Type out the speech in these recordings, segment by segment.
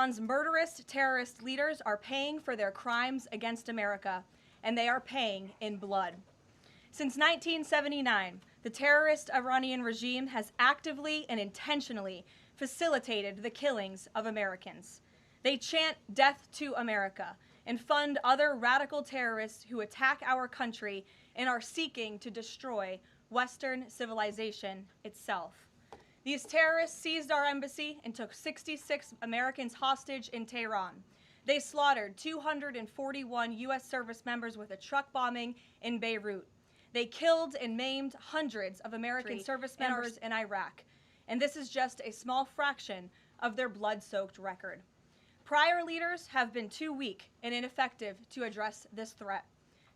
Iran's murderous terrorist leaders are paying for their crimes against America, and they are paying in blood. Since 1979, the terrorist Iranian regime has actively and intentionally facilitated the killings of Americans. They chant death to America and fund other radical terrorists who attack our country and are seeking to destroy Western civilization itself. These terrorists seized our embassy and took 66 Americans hostage in Tehran. They slaughtered 241 U.S. service members with a truck bombing in Beirut. They killed and maimed hundreds of American service members in Iraq. And this is just a small fraction of their blood-soaked record. Prior leaders have been too weak and ineffective to address this threat.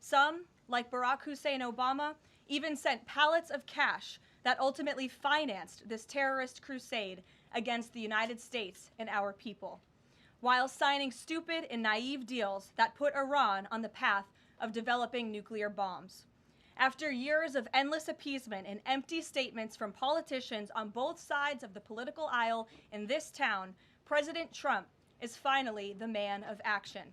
Some, like Barack Hussein Obama, even sent pallets of cash that ultimately financed this terrorist crusade against the United States and our people, while signing stupid and naive deals that put Iran on the path of developing nuclear bombs. After years of endless appeasement and empty statements from politicians on both sides of the political aisle in this town, President Trump is finally the man of action.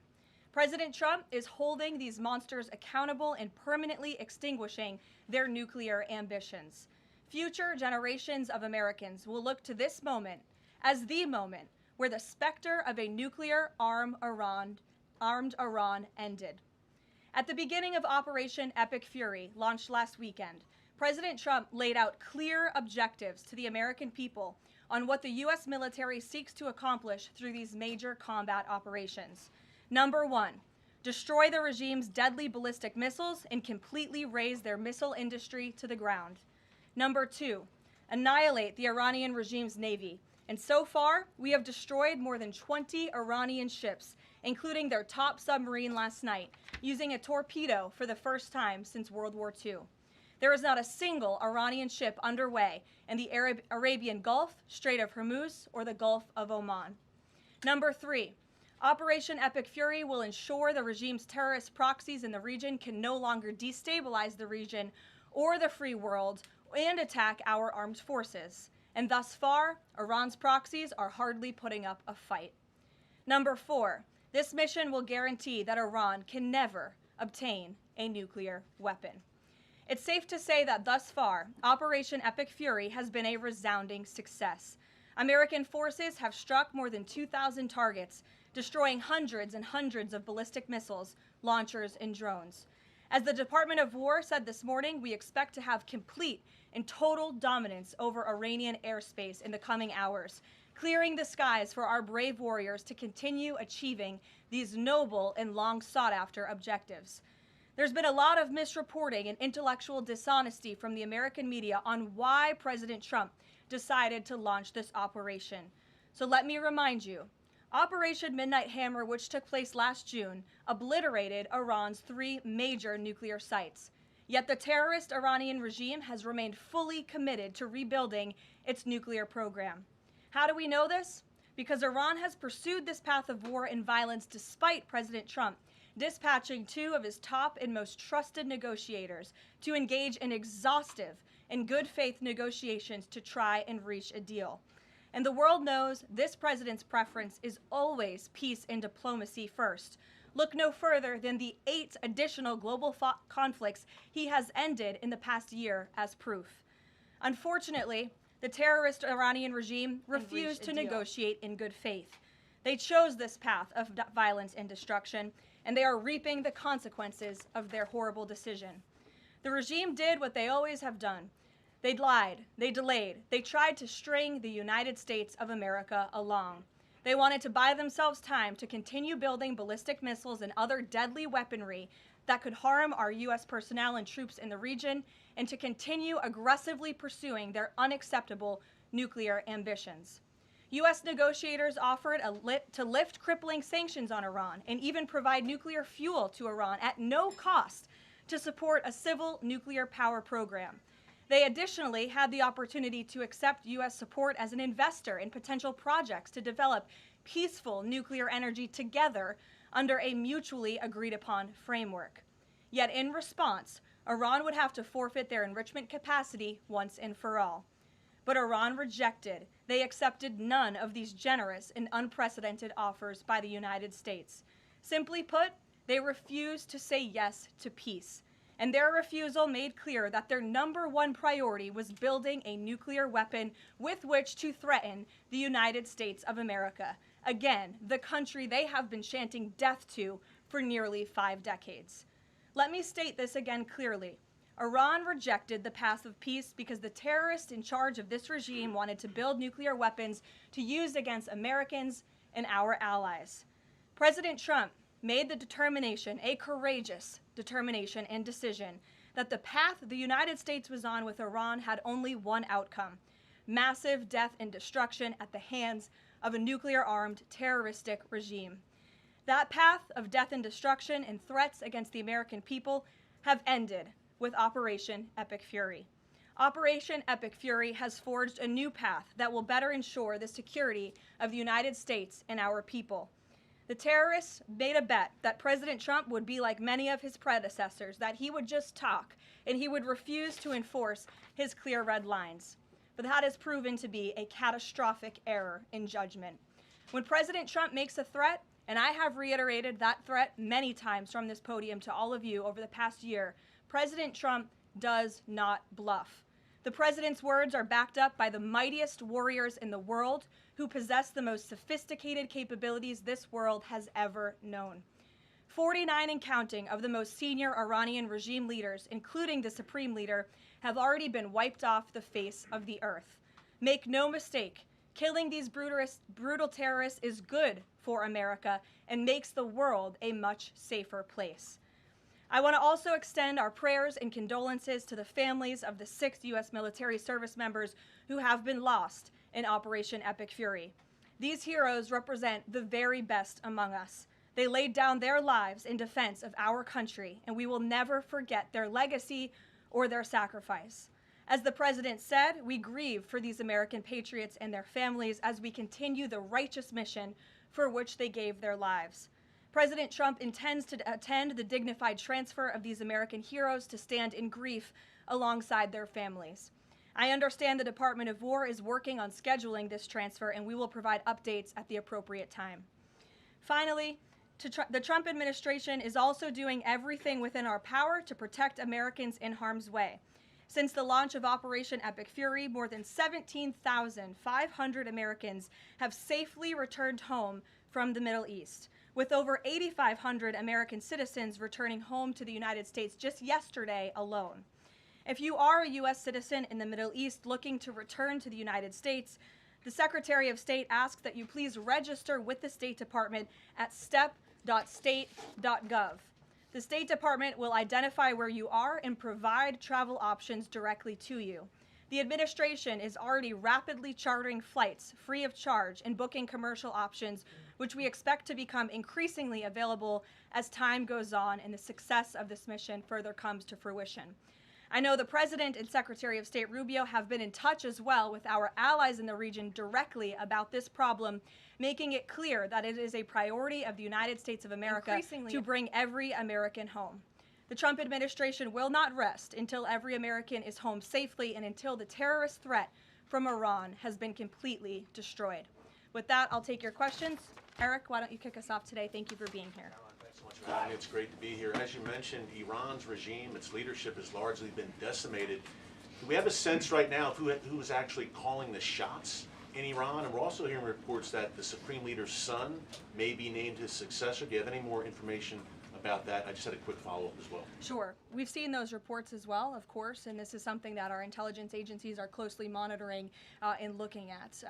President Trump is holding these monsters accountable and permanently extinguishing their nuclear ambitions. Future generations of Americans will look to this moment as the moment where the specter of a nuclear armed Iran ended. At the beginning of Operation Epic Fury, launched last weekend, President Trump laid out clear objectives to the American people on what the U.S. military seeks to accomplish through these major combat operations. Number one, destroy the regime's deadly ballistic missiles and completely raze their missile industry to the ground. Number two, annihilate the Iranian regime's navy. And so far, we have destroyed more than 20 Iranian ships, including their top submarine last night, using a torpedo for the first time since World War II. There is not a single Iranian ship underway in the Arabian Gulf, Strait of Hormuz, or the Gulf of Oman. Number three, Operation Epic Fury will ensure the regime's terrorist proxies in the region can no longer destabilize the region or the free world and attack our armed forces. And thus far, Iran's proxies are hardly putting up a fight. Number four, this mission will guarantee that Iran can never obtain a nuclear weapon. It's safe to say that thus far, Operation Epic Fury has been a resounding success. American forces have struck more than 2,000 targets, destroying hundreds and hundreds of ballistic missiles, launchers, and drones. As the Department of War said this morning, we expect to have complete and total dominance over Iranian airspace in the coming hours, clearing the skies for our brave warriors to continue achieving these noble and long sought-after objectives. There's been a lot of misreporting and intellectual dishonesty from the American media on why President Trump decided to launch this operation. So let me remind you, Operation Midnight Hammer, which took place last June, obliterated Iran's 3 major nuclear sites. Yet the terrorist Iranian regime has remained fully committed to rebuilding its nuclear program. How do we know this? Because Iran has pursued this path of war and violence despite President Trump dispatching 2 of his top and most trusted negotiators to engage in exhaustive and good faith negotiations to try and reach a deal. And the world knows this president's preference is always peace and diplomacy first. Look no further than the 8 additional global conflicts he has ended in the past year as proof. Unfortunately, the terrorist Iranian regime refused to negotiate in good faith. They chose this path of violence and destruction, and they are reaping the consequences of their horrible decision. The regime did what they always have done. They lied, they delayed, they tried to string the United States of America along. They wanted to buy themselves time to continue building ballistic missiles and other deadly weaponry that could harm our U.S. personnel and troops in the region, and to continue aggressively pursuing their unacceptable nuclear ambitions. U.S. negotiators offered to lift crippling sanctions on Iran and even provide nuclear fuel to Iran at no cost to support a civil nuclear power program. They additionally had the opportunity to accept U.S. support as an investor in potential projects to develop peaceful nuclear energy together under a mutually agreed-upon framework. Yet in response, Iran would have to forfeit their enrichment capacity once and for all. But Iran rejected. They accepted none of these generous and unprecedented offers by the United States. Simply put, they refused to say yes to peace. And their refusal made clear that their number one priority was building a nuclear weapon with which to threaten the United States of America. Again, the country they have been chanting death to for nearly 5 decades. Let me state this again clearly. Iran rejected the path of peace because the terrorists in charge of this regime wanted to build nuclear weapons to use against Americans and our allies. President Trump made the determination, a courageous determination and decision, that the path the United States was on with Iran had only one outcome: massive death and destruction at the hands of a nuclear-armed terroristic regime. That path of death and destruction and threats against the American people have ended with Operation Epic Fury. Operation Epic Fury has forged a new path that will better ensure the security of the United States and our people. The terrorists made a bet that President Trump would be like many of his predecessors, that he would just talk and he would refuse to enforce his clear red lines. But that has proven to be a catastrophic error in judgment. When President Trump makes a threat, and I have reiterated that threat many times from this podium to all of you over the past year, President Trump does not bluff. The president's words are backed up by the mightiest warriors in the world who possess the most sophisticated capabilities this world has ever known. 49 and counting of the most senior Iranian regime leaders, including the supreme leader, have already been wiped off the face of the earth. Make no mistake, killing these brutal terrorists is good for America and makes the world a much safer place. I want to also extend our prayers and condolences to the families of the 6 U.S. military service members who have been lost in Operation Epic Fury. These heroes represent the very best among us. They laid down their lives in defense of our country, and we will never forget their legacy or their sacrifice. As the president said, we grieve for these American patriots and their families as we continue the righteous mission for which they gave their lives. President Trump intends to attend the dignified transfer of these American heroes to stand in grief alongside their families. I understand the Department of War is working on scheduling this transfer, and we will provide updates at the appropriate time. Finally, the Trump administration is also doing everything within our power to protect Americans in harm's way. Since the launch of Operation Epic Fury, more than 17,500 Americans have safely returned home from the Middle East, with over 8,500 American citizens returning home to the United States just yesterday alone. If you are a U.S. citizen in the Middle East looking to return to the United States, the Secretary of State asks that you please register with the State Department at step.state.gov. The State Department will identify where you are and provide travel options directly to you. The administration is already rapidly chartering flights free of charge and booking commercial options, which we expect to become increasingly available as time goes on and the success of this mission further comes to fruition. I know the President and Secretary of State Rubio have been in touch as well with our allies in the region directly about this problem, making it clear that it is a priority of the United States of America to bring every American home. The Trump administration will not rest until every American is home safely and until the terrorist threat from Iran has been completely destroyed. With that, I'll take your questions. Eric, why don't you kick us off today? Thank you for being here. Caroline, thanks so much for having me. It's great to be here. As you mentioned, Iran's regime, its leadership has largely been decimated. Do we have a sense right now of who is actually calling the shots in Iran? And we're also hearing reports that the Supreme Leader's son may be named his successor. Do you have any more information about that? I just had a quick follow-up as well. Sure. We've seen those reports as well, of course, and this is something that our intelligence agencies are closely monitoring and looking at.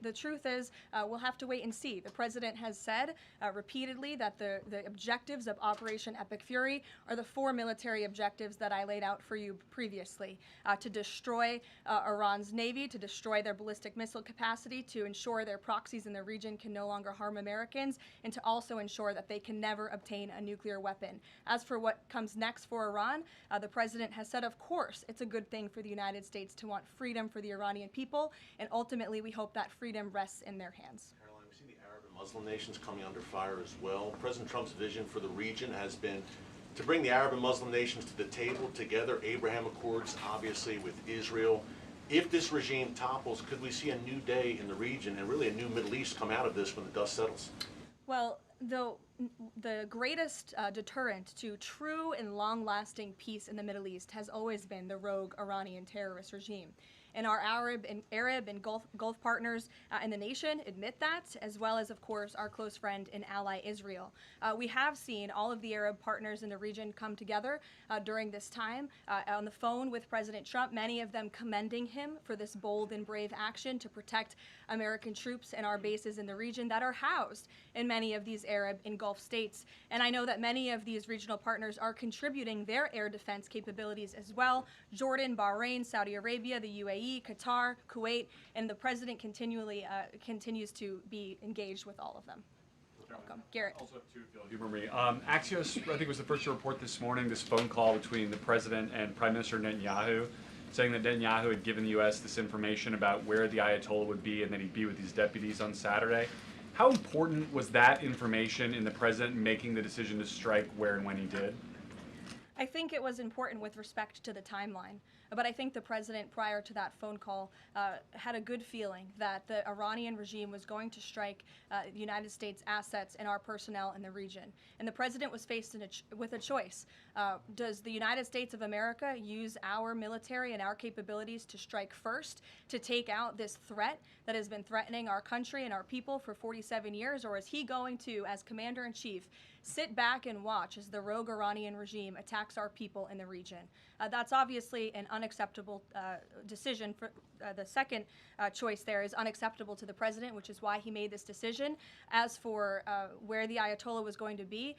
The truth is, we'll have to wait and see. The president has said repeatedly that the objectives of Operation Epic Fury are the 4 military objectives that I laid out for you previously: to destroy Iran's navy, to destroy their ballistic missile capacity, to ensure their proxies in the region can no longer harm Americans, and to also ensure that they can never obtain a nuclear weapon. As for what comes next for Iran, the president has said, of course, it's a good thing for the United States to want freedom for the Iranian people, and ultimately we hope that freedom rests in their hands. Caroline, we see the Arab and Muslim nations coming under fire as well. President Trump's vision for the region has been to bring the Arab and Muslim nations to the table together. Abraham Accords, obviously, with Israel. If this regime topples, could we see a new day in the region and really a new Middle East come out of this when the dust settles? Well, the greatest deterrent to true and long-lasting peace in the Middle East has always been the rogue Iranian terrorist regime. And our Arab and Gulf partners in the nation admit that, as well as, of course, our close friend and ally Israel. We have seen all of the Arab partners in the region come together during this time on the phone with President Trump, many of them commending him for this bold and brave action to protect American troops and our bases in the region that are housed in many of these Arab and Gulf states. And I know that many of these regional partners are contributing their air defense capabilities as well. Jordan, Bahrain, Saudi Arabia, the UAE, Qatar, Kuwait, and the president continues to be engaged with all of them. Welcome. Garrett. Also have two, if you'll humor me. Axios, I think, was the first to report this morning this phone call between the president and Prime Minister Netanyahu, saying that Netanyahu had given the U.S. this information about where the Ayatollah would be and that he'd be with these deputies on Saturday. How important was that information in the president making the decision to strike where and when he did? I think it was important with respect to the timeline, but I think the president, prior to that phone call, had a good feeling that the Iranian regime was going to strike the United States assets and our personnel in the region. And the president was faced with a choice. Does the United States of America use our military and our capabilities to strike first, to take out this threat that has been threatening our country and our people for 47 years, or is he going to, as commander-in-chief, sit back and watch as the rogue Iranian regime attacks our people in the region? That's obviously an unacceptable decision. For the second choice there is unacceptable to the president, which is why he made this decision. As for where the Ayatollah was going to be,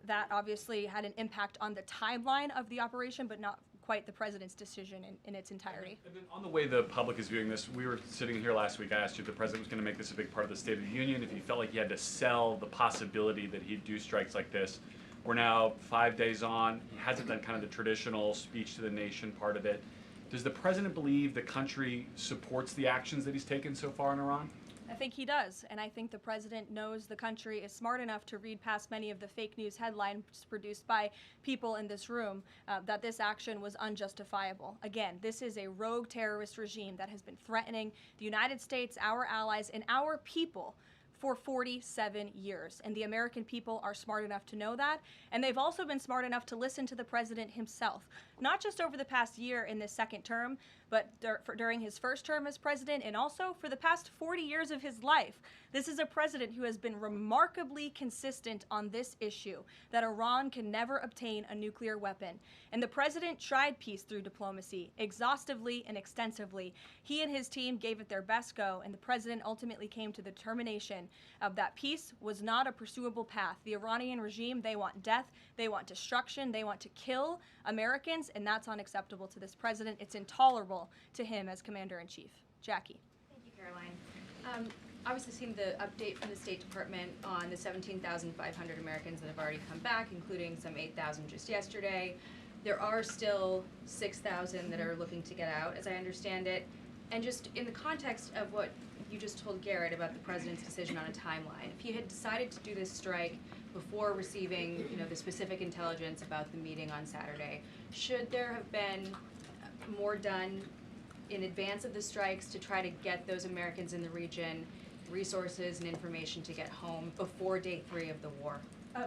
that obviously had an impact on the timeline of the operation, but not quite the president's decision in its entirety. And then on the way the public is viewing this, we were sitting here last week, I asked you if the president was going to make this a big part of the State of the Union, if he felt like he had to sell the possibility that he'd do strikes like this. We're now 5 days on. He hasn't done kind of the traditional speech to the nation part of it. Does the president believe the country supports the actions that he's taken so far in Iran? I think he does, and I think the president knows the country is smart enough to read past many of the fake news headlines produced by people in this room that this action was unjustifiable. Again, this is a rogue terrorist regime that has been threatening the United States, our allies, and our people for 47 years. And the American people are smart enough to know that. And they've also been smart enough to listen to the president himself, not just over the past year in this second term, but during his first term as president, and also for the past 40 years of his life. This is a president who has been remarkably consistent on this issue, that Iran can never obtain a nuclear weapon. And the president tried peace through diplomacy, exhaustively and extensively. He and his team gave it their best go, and the president ultimately came to the determination of that peace was not a pursuable path. The Iranian regime, they want death, they want destruction, they want to kill Americans, and that's unacceptable to this president. It's intolerable to him as commander-in-chief. Jackie. Thank you, Caroline. Obviously seen the update from the State Department on the 17,500 Americans that have already come back, including some 8,000 just yesterday. There are still 6,000 that are looking to get out, as I understand it. And just in the context of what you just told Garrett about the president's decision on a timeline, if he had decided to do this strike before receiving, the specific intelligence about the meeting on Saturday, should there have been more done in advance of the strikes to try to get those Americans in the region resources and information to get home before day 3 of the war?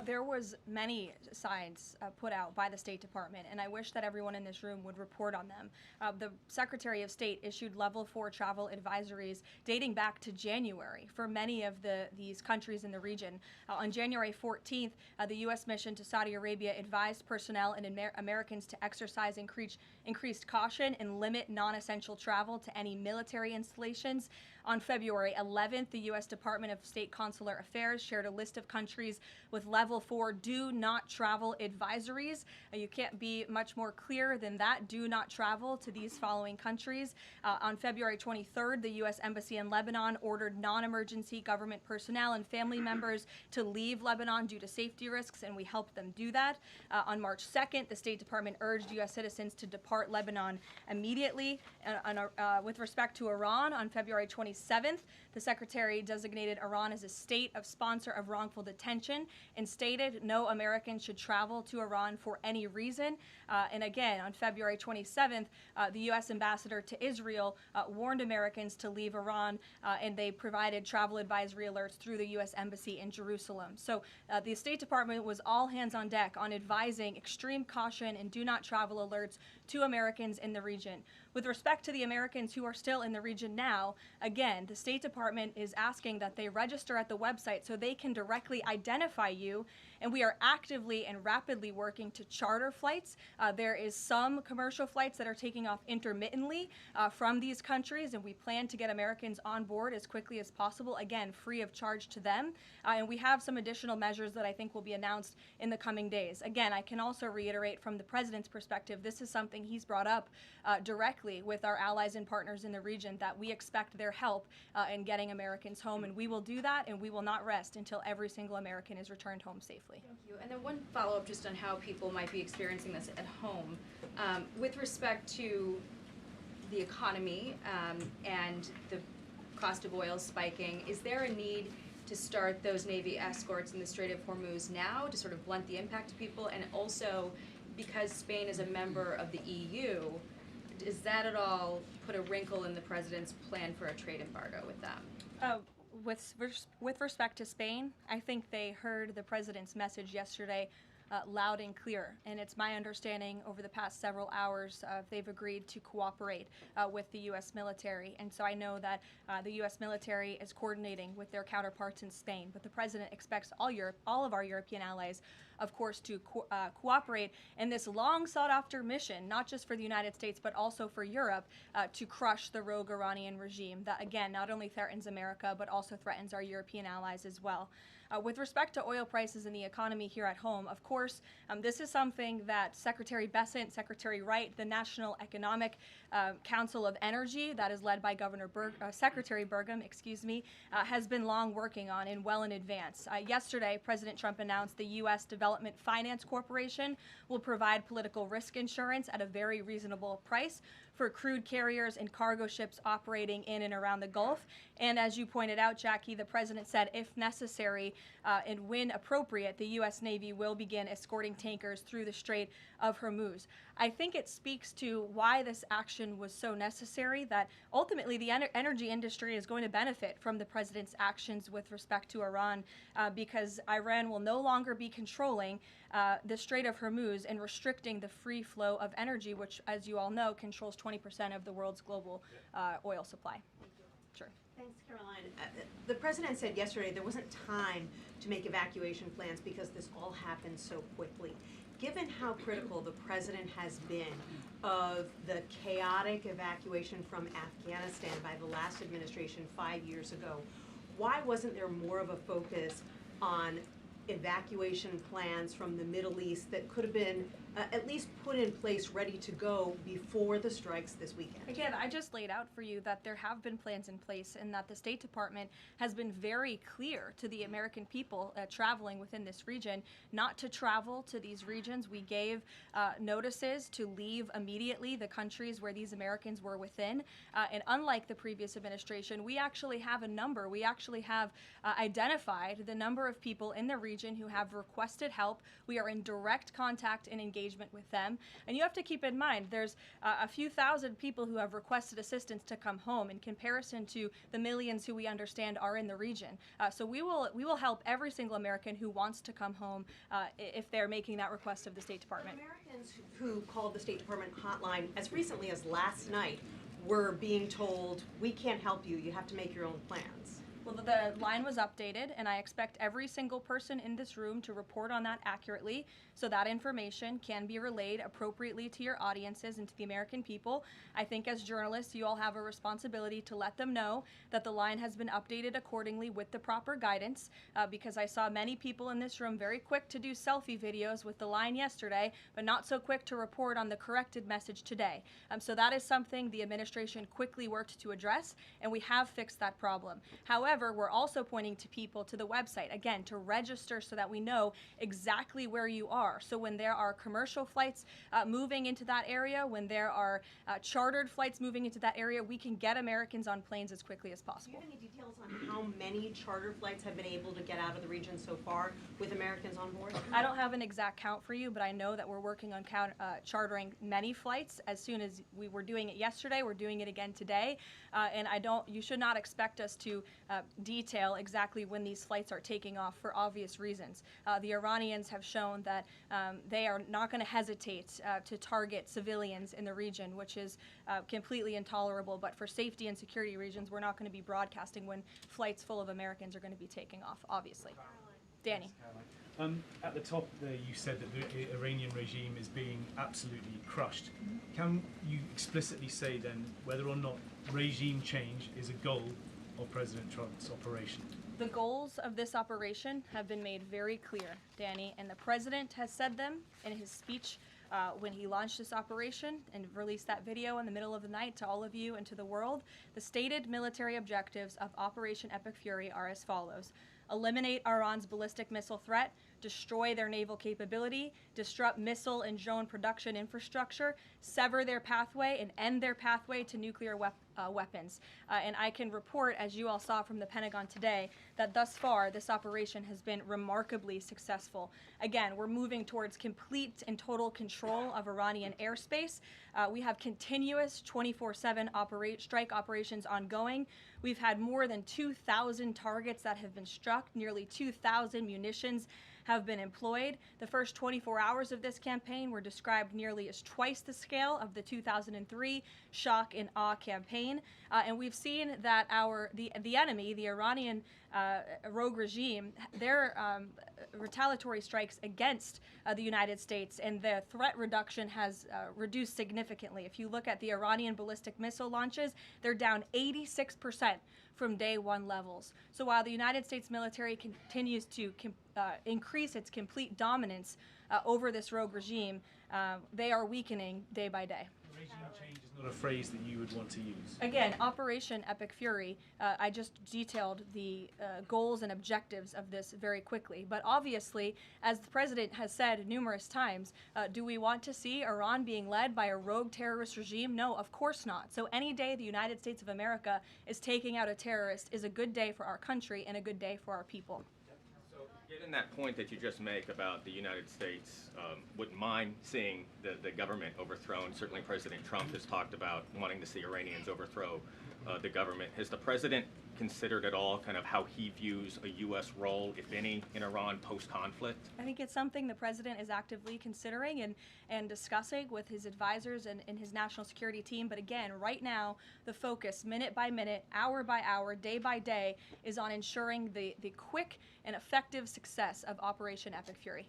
There was many signs put out by the State Department, and I wish that everyone in this room would report on them. The Secretary of State issued level 4 travel advisories dating back to January for many of these countries in the region. On January 14th, the U.S. mission to Saudi Arabia advised personnel and Americans to exercise increased caution and limit non-essential travel to any military installations. On February 11th, the U.S. Department of State Consular Affairs shared a list of countries with level 4 do not travel advisories. You can't be much more clear than that. Do not travel to these following countries. On February 23rd, the U.S. Embassy in Lebanon ordered non-emergency government personnel and family members to leave Lebanon due to safety risks, and we helped them do that. On March 2nd, the State Department urged U.S. citizens to depart Lebanon immediately. With respect to Iran, on February 27th, The Secretary designated Iran as a state of sponsor of wrongful detention and stated no American should travel to Iran for any reason. And again, on February 27th, the U.S. ambassador to Israel warned Americans to leave Iran, and they provided travel advisory alerts through the U.S. Embassy in Jerusalem. So the State Department was all hands on deck on advising extreme caution and do not travel alerts to Americans in the region. With respect to the Americans who are still in the region now, again, the State Department is asking that they register at the website so they can directly identify you, and we are actively and rapidly working to charter flights. There is some commercial flights that are taking off intermittently from these countries, and we plan to get Americans on board as quickly as possible, again, free of charge to them. And we have some additional measures that I think will be announced in the coming days. Again, I can also reiterate from the President's perspective, this is something he's brought up directly with our allies and partners in the region, that we expect their help in getting Americans home, and we will do that, and we will not rest until every single American is returned home safely. Thank you. And then one follow-up just on how people might be experiencing this at home. With respect to the economy and the cost of oil spiking, is there a need to start those Navy escorts in the Strait of Hormuz now to sort of blunt the impact to people? And also, because Spain is a member of the EU, does that at all put a wrinkle in the President's plan for a trade embargo with them? With respect to Spain, I think they heard the President's message yesterday loud and clear, and it's my understanding over the past several hours they've agreed to cooperate with the U.S. military, and so I know that the U.S. military is coordinating with their counterparts in Spain, but the President expects all of our European allies, of course, to cooperate in this long sought-after mission, not just for the United States, but also for Europe, to crush the rogue Iranian regime that, again, not only threatens America, but also threatens our European allies as well. With respect to oil prices and the economy here at home, of course, this is something that Secretary Bessent, Secretary Wright, the National Economic Council of Energy, that is led by Secretary Burgum, has been long working on and well in advance. Yesterday, President Trump announced the U.S. Development Finance Corporation will provide political risk insurance at a very reasonable price for crude carriers and cargo ships operating in and around the Gulf. And as you pointed out, Jackie, the President said if necessary and when appropriate, the U.S. Navy will begin escorting tankers through the Strait of Hormuz. I think it speaks to why this action was so necessary, that ultimately the energy industry is going to benefit from the President's actions with respect to Iran, because Iran will no longer be controlling the Strait of Hormuz and restricting the free flow of energy, which, as you all know, controls 20% of the world's global oil supply. Sure. Thanks, Caroline. The President said yesterday there wasn't time to make evacuation plans because this all happened so quickly. Given how critical the President has been of the chaotic evacuation from Afghanistan by the last administration 5 years ago, why wasn't there more of a focus on evacuation plans from the Middle East that could have been at least put in place, ready to go before the strikes this weekend? Again, I just laid out for you that there have been plans in place and that the State Department has been very clear to the American people traveling within this region not to travel to these regions. We gave notices to leave immediately the countries where these Americans were within. And unlike the previous administration, we actually have a number. We actually have identified the number of people in the region who have requested help. We are in direct contact and engagement with them. And you have to keep in mind, there's a few thousand people who have requested assistance to come home in comparison to the millions who we understand are in the region. So we will help every single American who wants to come home if they're making that request of the State Department. Americans who called the State Department hotline as recently as last night were being told, we can't help you, you have to make your own plans. Well, the line was updated, and I expect every single person in this room to report on that accurately so that information can be relayed appropriately to your audiences and to the American people. I think as journalists, you all have a responsibility to let them know that the line has been updated accordingly with the proper guidance, because I saw many people in this room very quick to do selfie videos with the line yesterday, but not so quick to report on the corrected message today. So that is something the administration quickly worked to address, and we have fixed that problem. However, However, we're also pointing to people to the website, again, to register so that we know exactly where you are. So when there are commercial flights moving into that area, when there are chartered flights moving into that area, we can get Americans on planes as quickly as Do you possible. have any details on how many charter flights have been able to get out of the region so far with Americans on board? I don't have an exact count for you, but I know that we're working on chartering many flights. As soon as we were doing it yesterday, we're doing it again today. And you should not expect us to detail exactly when these flights are taking off for obvious reasons. The Iranians have shown that they are not going to hesitate to target civilians in the region, which is completely intolerable. But for safety and security reasons, we're not going to be broadcasting when flights full of Americans are going to be taking off, obviously. Danny. At the top there, you said that the Iranian regime is being absolutely crushed. Can you explicitly say then whether or not regime change is a goal of President Trump's operation? The goals of this operation have been made very clear, Danny, and the president has said them in his speech when he launched this operation and released that video in the middle of the night to all of you and to the world. The stated military objectives of Operation Epic Fury are as follows: eliminate Iran's ballistic missile threat, destroy their naval capability, disrupt missile and drone production infrastructure, sever their pathway, and end their pathway to nuclear weapons. And I can report, as you all saw from the Pentagon today, that thus far this operation has been remarkably successful. Again, we're moving towards complete and total control of Iranian airspace. We have continuous 24/7 strike operations ongoing. We've had more than 2,000 targets that have been struck, nearly 2,000 munitions have been employed. The first 24 hours of this campaign were described nearly as twice the scale of the 2003 shock and awe campaign. And we've seen that the enemy, the Iranian rogue regime, their retaliatory strikes against the United States and the threat reduction has reduced significantly. If you look at the Iranian ballistic missile launches, they're down 86% from day one levels. So while the United States military continues to increase its complete dominance over this rogue regime, they are weakening day by day. Regime change is not a phrase that you would want to use. Again, Operation Epic Fury, I just detailed the goals and objectives of this very quickly. But obviously, as the president has said numerous times, do we want to see Iran being led by a rogue terrorist regime? No, of course not. So any day the United States of America is taking out a terrorist is a good day for our country and a good day for our people. Given that point that you just make about the United States wouldn't mind seeing the government overthrown, certainly President Trump has talked about wanting to see Iranians overthrow the government. Has the president considered at all kind of how he views a U.S. role, if any, in Iran post-conflict? I think it's something the president is actively considering and discussing with his advisors and his national security team. But again, right now, the focus, minute by minute, hour by hour, day by day, is on ensuring the quick and effective success of Operation Epic Fury.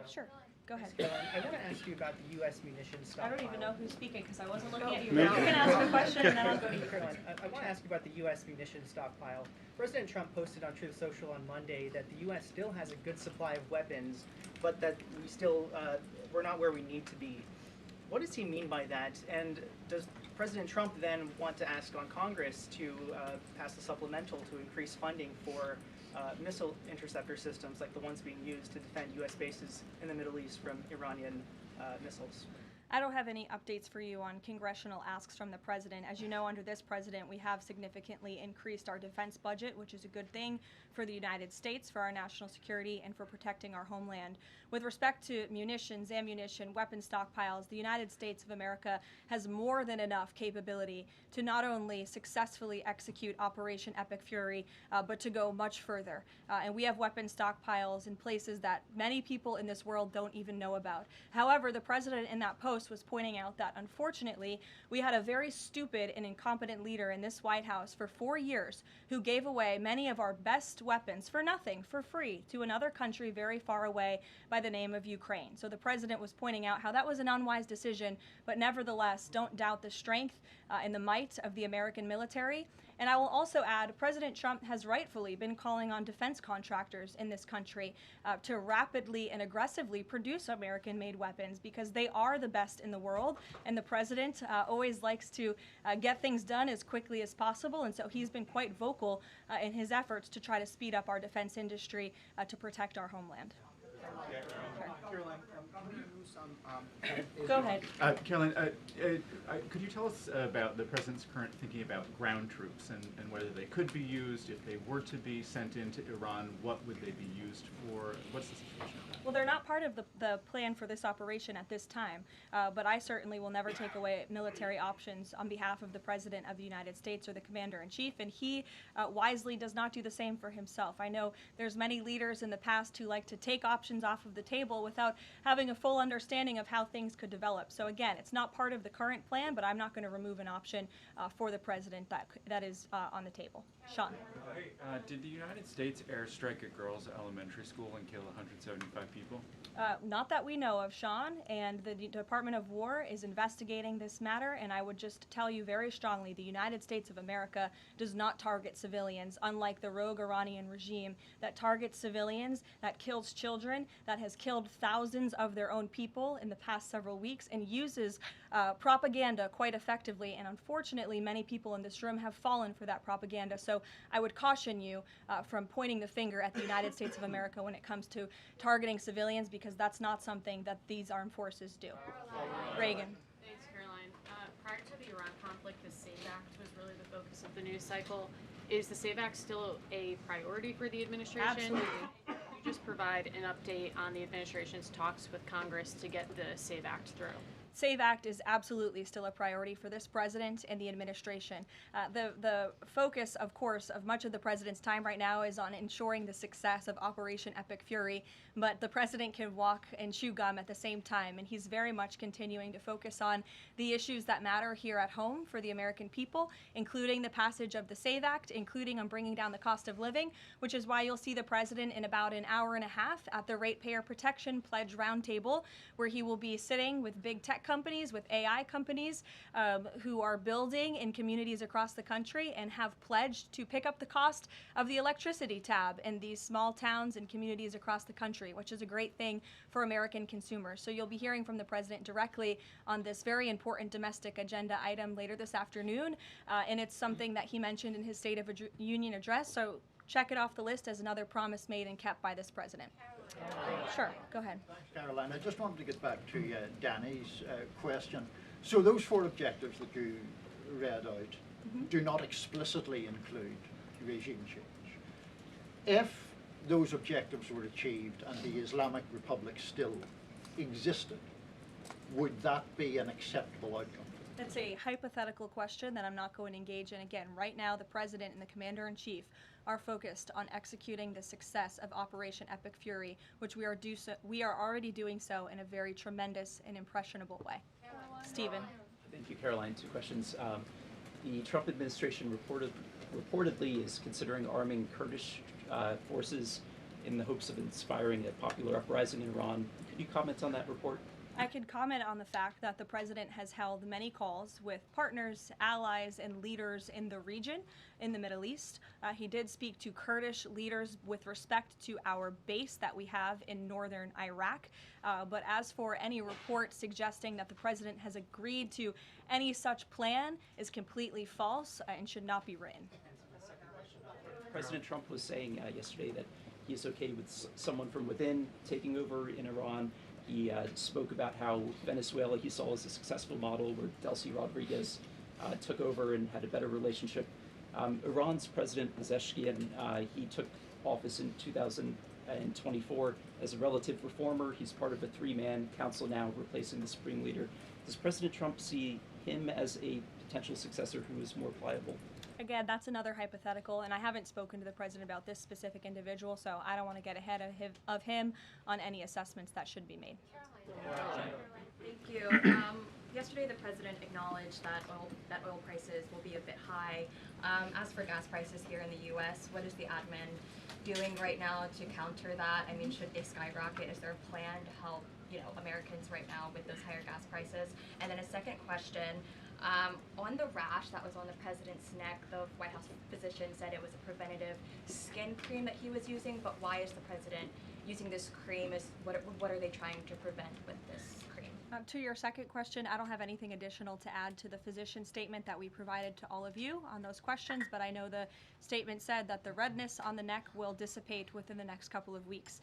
Sure. Go ahead. I want to ask you about the U.S. munitions I stockpile. don't even know who's speaking because I wasn't looking at you. You can ask a question and then I'll go to you. Caroline, I want to ask you about the U.S. munitions stockpile. President Trump posted on Truth Social on Monday that the U.S. still has a good supply of weapons, but that we're not where we need to be. What does he mean by that? And does President Trump then want to ask on Congress to pass a supplemental to increase funding for missile interceptor systems like the ones being used to defend U.S. bases in the Middle East from Iranian missiles? I don't have any updates for you on congressional asks from the president. As you know, under this president, we have significantly increased our defense budget, which is a good thing for the United States, for our national security, and for protecting our homeland. With respect to munitions, ammunition, weapon stockpiles, the United States of America has more than enough capability to not only successfully execute Operation Epic Fury, but to go much further. And we have weapon stockpiles in places that many people in this world don't even know about. However, the president in that post was pointing out that unfortunately we had a very stupid and incompetent leader in this White House for 4 years who gave away many of our best weapons for nothing, for free, to another country very far away by the name of Ukraine. So the president was pointing out how that was an unwise decision, but nevertheless, don't doubt the strength and the might of the American military. And I will also add, President Trump has rightfully been calling on defense contractors in this country to rapidly and aggressively produce American-made weapons because they are the best in the world, and the president always likes to get things done as quickly as possible, and so he's been quite vocal in his efforts to try to speed up our defense industry to protect our homeland. Karoline, can we use some Go ahead. Karoline, could you tell us about the president's current thinking about ground troops and whether they could be used if they were to be sent into Iran? What would they be used for? What's the situation of that? Well, they're not part of the plan for this operation at this time, but I certainly will never take away military options on behalf of the President of the United States or the Commander-in-Chief, and he wisely does not do the same for himself. I know there's many leaders in the past who like to take options off of the table without having a full understanding of how things could develop. So again, it's not part of the current plan, but I'm not going to remove an option for the President that is on the table. Sean. Did the United States airstrike a girls' elementary school and kill 175 people? Not that we know of, Sean, and the Department of War is investigating this matter, and I would just tell you very strongly, the United States of America does not target civilians, unlike the rogue Iranian regime that targets civilians, that kills children, that has killed thousands of their own people in the past several weeks, and uses propaganda quite effectively, and unfortunately many people in this room have fallen for that propaganda. So I would caution you from pointing the finger at the United States of America when it comes to targeting civilians, because that's not something that these armed forces do. Reagan. Thanks, Caroline. Prior to the Iran conflict, the SAVE Act was really the focus of the news cycle. Is the SAVE Act still a priority for the administration? Absolutely. Could you just provide an update on the administration's talks with Congress to get the SAVE Act through? SAVE Act is absolutely still a priority for this president and the administration. The focus, of course, of much of the president's time right now is on ensuring the success of Operation Epic Fury, but the president can walk and chew gum at the same time, and he's very much continuing to focus on the issues that matter here at home for the American people, including the passage of the SAVE Act, including on bringing down the cost of living, which is why you'll see the president in about an hour and a half at the Ratepayer Protection Pledge Roundtable, where he will be sitting with big tech companies, with AI companies who are building in communities across the country and have pledged to pick up the cost of the electricity tab in these small towns and communities across the country, which is a great thing for American consumers. So you'll be hearing from the president directly on this very important domestic agenda item later this afternoon, and it's something that he mentioned in his State of Union address. So check it off the list as another promise made and kept by this president. Sure, go ahead. Thanks, Caroline. I just wanted to get back to Danny's question. So those four objectives that you read out do not explicitly include regime change. If those objectives were achieved and the Islamic Republic still existed, would that be an acceptable outcome? That's a hypothetical question that I'm not going to engage in. Again, right now the president and the commander-in-chief are focused on executing the success of Operation Epic Fury, which we are already doing so in a very tremendous and impressionable way. Stephen. Thank you, Caroline. Two questions. The Trump administration reportedly is considering arming Kurdish forces in the hopes of inspiring a popular uprising in Iran. Could you comment on that report? I can comment on the fact that the president has held many calls with partners, allies, and leaders in the region, in the Middle East. He did speak to Kurdish leaders with respect to our base that we have in northern Iraq. But as for any report suggesting that the president has agreed to any such plan is completely false and should not be written. President Trump was saying yesterday that he is okay with someone from within taking over in Iran. He spoke about how Venezuela he saw as a successful model where Delcy Rodriguez took over and had a better relationship. Iran's President Pezeshkian, he took office in 2024 as a relative reformer. He's part of a three-man council now replacing the supreme leader. Does President Trump see him as a potential successor who is more pliable? Again, that's another hypothetical, and I haven't spoken to the president about this specific individual, so I don't want to get ahead of him on any assessments that should be made. Thank you. Yesterday, the president acknowledged that oil prices will be a bit high. As for gas prices here in the U.S., what is the admin doing right now to counter that? I mean, should they skyrocket? Is there a plan to help Americans right now with those higher gas prices? And then a second question. On the rash that was on the president's neck, the White House physician said it was a preventative skin cream that he was using, but why is the president using this cream? What are they trying to prevent with this cream? To your second question, I don't have anything additional to add to the physician statement that we provided to all of you on those questions, but I know the statement said that the redness on the neck will dissipate within the next couple of weeks.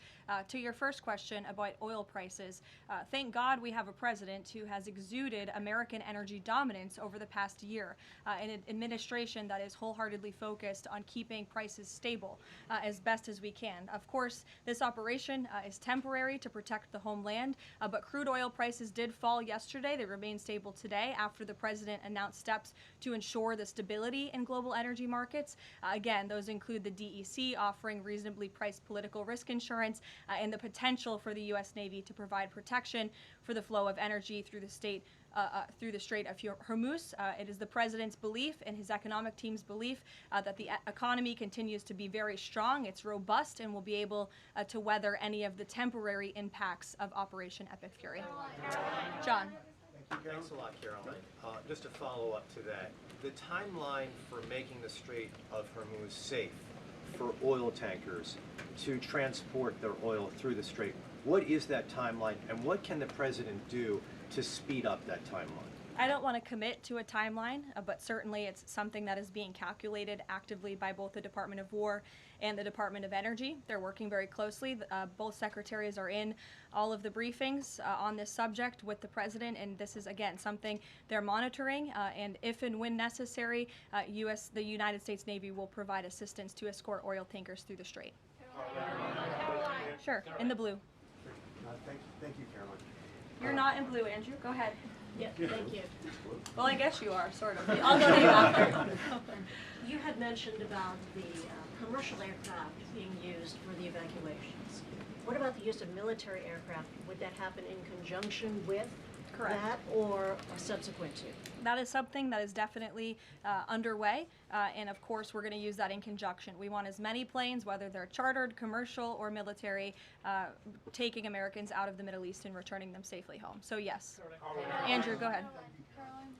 To your first question about oil prices, thank God we have a president who has exuded American energy dominance over the past year, an administration that is wholeheartedly focused on keeping prices stable as best as we can. Of course, this operation is temporary to protect the homeland, but crude oil prices did fall yesterday. They remain stable today after the president announced steps to ensure the stability in global energy markets. Again, those include the DEC offering reasonably priced political risk insurance and the potential for the U.S. Navy to provide protection for the flow of energy through the Strait of Hormuz. It is the president's belief and his economic team's belief that the economy continues to be very strong, it's robust, and will be able to weather any of the temporary impacts of Operation Epic Fury. John. Thanks a lot, Caroline. Just to follow up to that, the timeline for making the Strait of Hormuz safe for oil tankers to transport their oil through the strait, what is that timeline, and what can the president do to speed up that timeline? I don't want to commit to a timeline, but certainly it's something that is being calculated actively by both the Department of War and the Department of Energy. They're working very closely. Both secretaries are in all of the briefings on this subject with the president, and this is, again, something they're monitoring, and if and when necessary, the United States Navy will provide assistance to escort oil tankers through the strait. Sure, in the blue. Thank you, Caroline. You're not in blue, Andrew. Go ahead. Yeah, thank you. Well, I guess you are, sort of. I'll go to you after. You had mentioned about the commercial aircraft being used for the evacuations. What about the use of military aircraft? Would that happen in conjunction with that or subsequent to? That is something that is definitely underway, and of course we're going to use that in conjunction. We want as many planes, whether they're chartered, commercial, or military, taking Americans out of the Middle East and returning them safely home. So yes. Andrew, go ahead.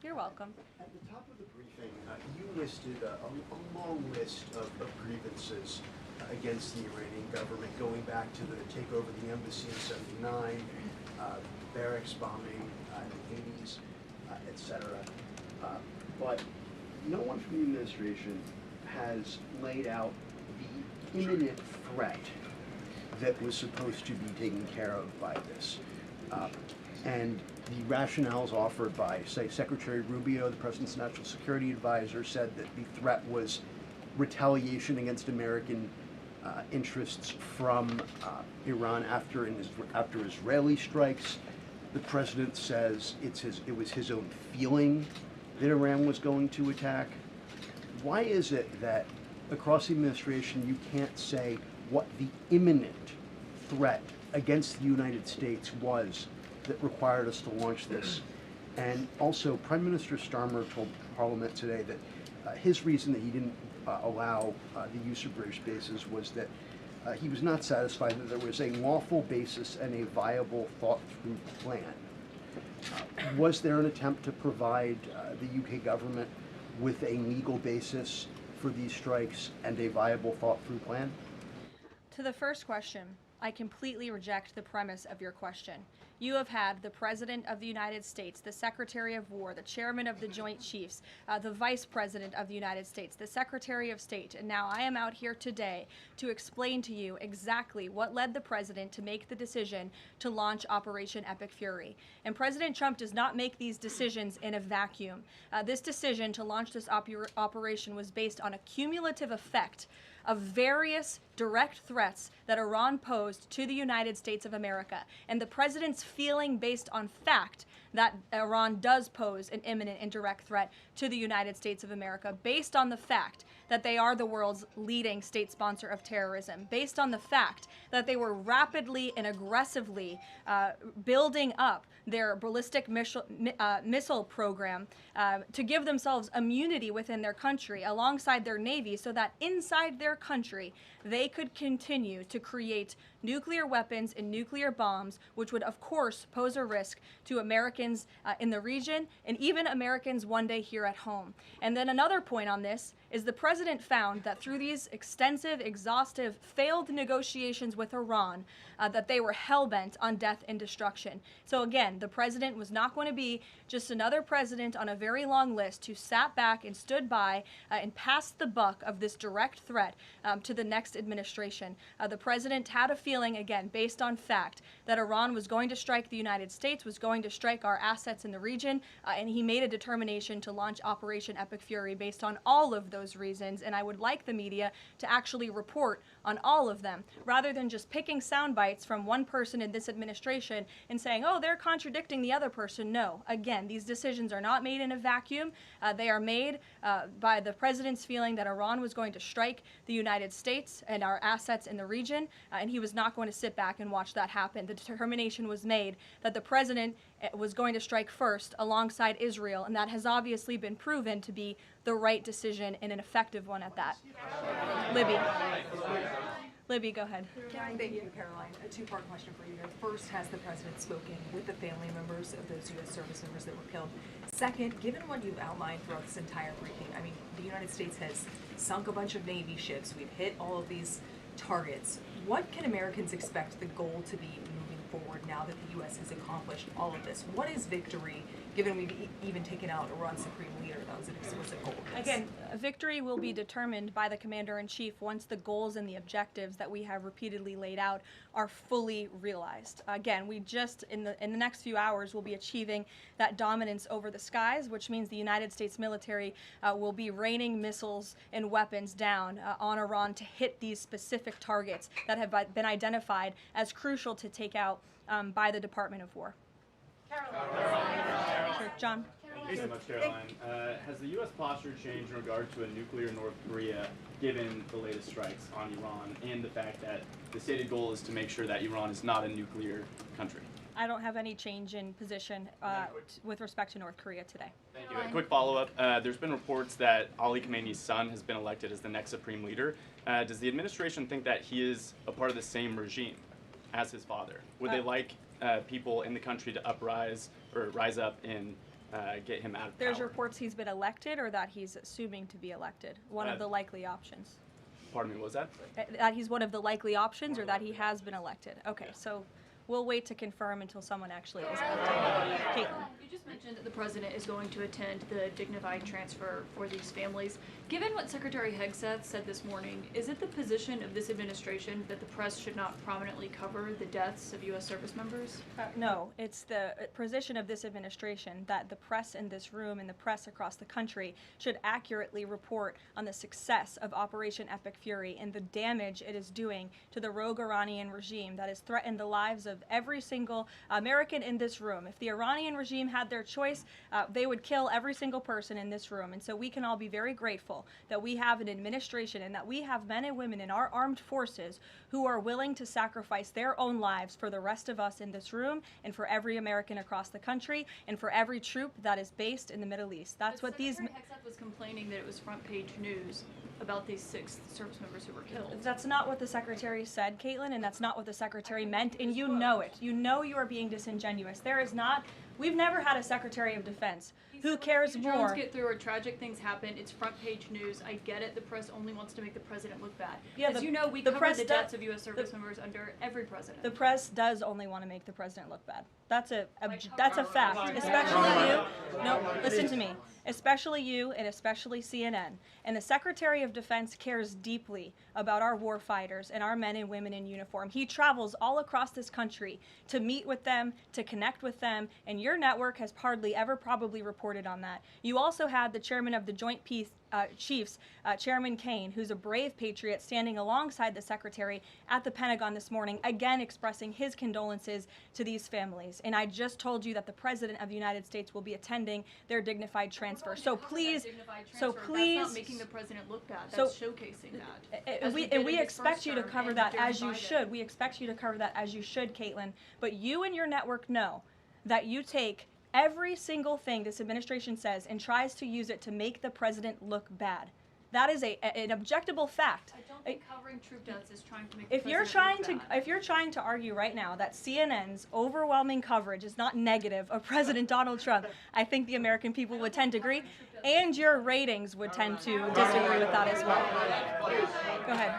You're welcome. At the top of the briefing, you listed a long list of grievances against the Iranian government, going back to the takeover of the embassy in '79, barracks bombing in the 80s, etc. But no one from the administration has laid out the imminent threat that was supposed to be taken care of by this. And the rationales offered by, say, Secretary Rubio, the President's National Security Advisor, said that the threat was retaliation against American interests from Iran after Israeli strikes. The President says it was his own feeling that Iran was going to attack. Why is it that across the administration you can't say what the imminent threat against the United States was that required us to launch this? And also, Prime Minister Starmer told Parliament today that his reason that he didn't allow the use of British bases was that he was not satisfied that there was a lawful basis and a viable, thought-through plan. Was there an attempt to provide the UK government with a legal basis for these strikes and a viable, thought-through plan? To the first question, I completely reject the premise of your question. You have had the President of the United States, the Secretary of War, the Chairman of the Joint Chiefs, the Vice President of the United States, the Secretary of State, and now I am out here today to explain to you exactly what led the President to make the decision to launch Operation Epic Fury. And President Trump does not make these decisions in a vacuum. This decision to launch this operation was based on a cumulative effect of various direct threats that Iran posed to the United States of America, and the President's feeling based on fact that Iran does pose an imminent and direct threat to the United States of America, based on the fact that they are the world's leading state sponsor of terrorism, based on the fact that they were rapidly and aggressively building up their ballistic missile program to give themselves immunity within their country alongside their navy, so that inside their country they could continue to create nuclear weapons and nuclear bombs, which would, of course, pose a risk to Americans in the region and even Americans one day here at home. And then another point on this is the president found that through these extensive, exhaustive, failed negotiations with Iran, that they were hell-bent on death and destruction. So again, the president was not going to be just another president on a very long list who sat back and stood by and passed the buck of this direct threat to the next administration. The president had a feeling, again, based on fact, that Iran was going to strike the United States, was going to strike our assets in the region, and he made a determination to launch Operation Epic Fury based on all of those reasons. And I would like the media to actually report on all of them, rather than just picking sound bites from one person in this administration and saying, oh, they're contradicting the other person. No, again, these decisions are not made in a vacuum. They are made by the president's feeling that Iran was going to strike the United States and our assets in the region, and he was not going to sit back and watch that happen. The determination was made that the president was going to strike first alongside Israel, and that has obviously been proven to be the right decision and an effective one at that. Libby, go ahead. Thank you, Caroline. A two-part question for you here. First, has the president spoken with the family members of those U.S. service members that were killed? Second, given what you've outlined throughout this entire briefing, I mean, the United States has sunk a bunch of Navy ships. We've hit all of these targets. What can Americans expect the goal to be moving forward now that the U.S. has accomplished all of this? What is victory, given we've even taken out Iran's supreme leader? That was an explicit goal. Again, victory will be determined by the commander-in-chief once the goals and the objectives that we have repeatedly laid out are fully realized. Again, we just, in the next few hours, will be achieving that dominance over the skies, which means the United States military will be raining missiles and weapons down on Iran to hit these specific targets that have been identified as crucial to take out by the Department of War. Sure, John. Thank you so much, Caroline. Has the U.S. posture changed in regard to a nuclear North Korea, given the latest strikes on Iran and the fact that the stated goal is to make sure that Iran is not a nuclear country? I don't have any change in position with respect to North Korea today. Thank you. A quick follow-up. There's been reports that Ali Khamenei's son has been elected as the next supreme leader. Does the administration think that he is a part of the same regime as his father? Would they like people in the country to rise up and get him out of There's power? reports he's been elected or that he's assuming to be elected. One of the likely options. Pardon me, what was that? That he's one of the likely options or that he has been elected. Okay, so we'll wait to confirm until someone actually is elected. Caitlin. You just mentioned that the president is going to attend the dignified transfer for these families. Given what Secretary Hegseth said this morning, is it the position of this administration that the press should not prominently cover the deaths of U.S. service members? No, it's the position of this administration that the press in this room and the press across the country should accurately report on the success of Operation Epic Fury and the damage it is doing to the rogue Iranian regime that has threatened the lives of every single American in this room. If the Iranian regime had their choice, they would kill every single person in this room. And so we can all be very grateful that we have an administration and that we have men and women in our armed forces who are willing to sacrifice their own lives for the rest of us in this room and for every American across the country and for every troop that is based in the Middle East. That's what these... Secretary Hegseth was complaining that it was front page news about these 6 service members who were killed. That's not what the Secretary said, Caitlin, and that's not what the Secretary meant, and you know it. You know you are being disingenuous. There is not... We've never had a Secretary of Defense who cares more. Drones get through or tragic things happen. It's front page news. I get it. The press only wants to make the president look bad. Yeah, As you know, we cover the deaths of U.S. service the- members under every president. The press does only want to make the president look bad. That's a fact. Especially you. No, listen to me. Especially you and especially CNN. And the Secretary of Defense cares deeply about our war fighters and our men and women in uniform. He travels all across this country to meet with them, to connect with them, and your network has hardly ever probably reported on that. You also had the chairman of the Joint Chiefs, Chairman Kane, who's a brave patriot, standing alongside the Secretary at the Pentagon this morning, again expressing his condolences to these families. And I just told you that the President of the United States will be attending their dignified transfer. So please, That's not making the president look bad. That's showcasing that. And we expect you to cover that as you should. We expect you to cover that as you should, Caitlin. But you and your network know that you take every single thing this administration says and tries to use it to make the president look bad. That is an objectable fact. I don't think covering troop deaths is trying to make If the you're president trying look to bad. if you're trying to argue right now that CNN's overwhelming coverage is not negative of President Donald Trump, I think the American people would tend to agree, and your ratings would tend to disagree with that as well. Go ahead.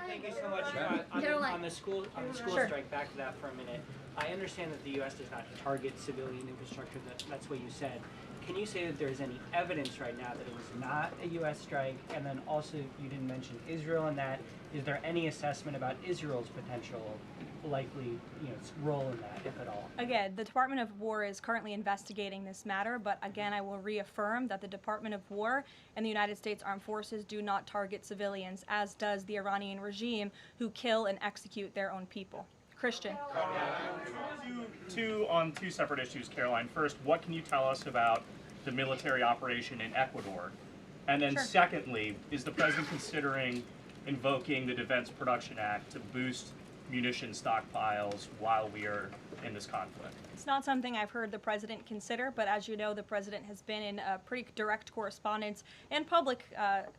Thank you so much. On the school Sure. strike, back to that for a minute. I understand that the U.S. does not target civilian infrastructure. That's what you said. Can you say that there's any evidence right now that it was not a U.S. strike? And then also, you didn't mention Israel in that. Is there any assessment about Israel's potential likely, role in that, if at all? Again, the Department of War is currently investigating this matter, but again, I will reaffirm that the Department of War and the United States Armed Forces do not target civilians, as does the Iranian regime, who kill and execute their own people. Christian. On two separate issues, Caroline. First, what can you tell us about the military operation in Ecuador? And then secondly, is the president considering invoking the Defense Production Act to boost munition stockpiles while we are in this conflict? It's not something I've heard the president consider, but as you know, the president has been in pretty direct correspondence and public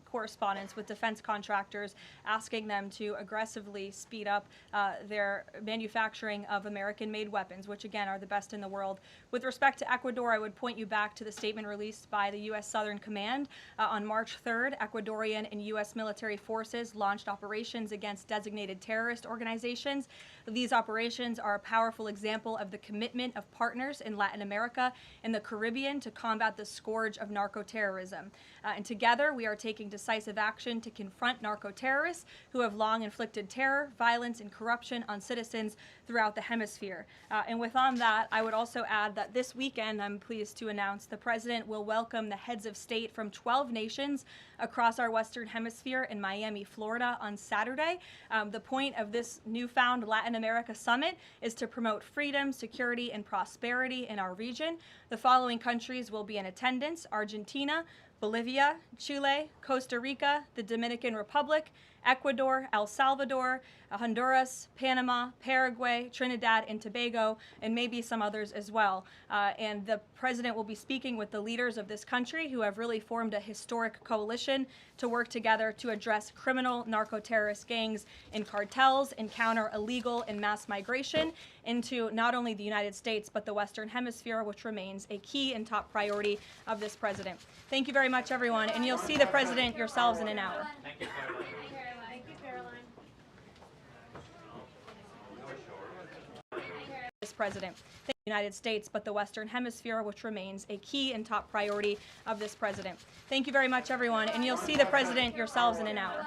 correspondence with defense contractors, asking them to aggressively speed up their manufacturing of American-made weapons, which again are the best in the world. With respect to Ecuador, I would point you back to the statement released by the U.S. Southern Command. On March 3rd, Ecuadorian and U.S. military forces launched operations against designated terrorist organizations. These operations are a powerful example of the commitment of partners in Latin America and the Caribbean to combat the scourge of narco-terrorism. And together, we are taking decisive action to confront narco-terrorists who have long inflicted terror, violence, and corruption on citizens throughout the hemisphere. And on that, I would also add that this weekend, I'm pleased to announce, the president will welcome the heads of state from 12 nations across our Western Hemisphere in Miami, Florida on Saturday. The point of this newfound Latin America summit is to promote freedom, security, and prosperity in our region. The following countries will be in attendance: Argentina, Bolivia, Chile, Costa Rica, the Dominican Republic, Ecuador, El Salvador, Honduras, Panama, Paraguay, Trinidad and Tobago, and maybe some others as well. And the president will be speaking with the leaders of this country who have really formed a historic coalition to work together to address criminal narco-terrorist gangs and cartels and counter illegal and mass migration into not only the United States but the Western Hemisphere, which remains a key and top priority of this president. Thank you very much, everyone, and you'll see the president yourselves in an hour. Thank you, Caroline. Thank you, Caroline. This president. The United States, but the Western Hemisphere, which remains a key and top priority of this president. Thank you very much, everyone, and you'll see the president yourselves in an hour.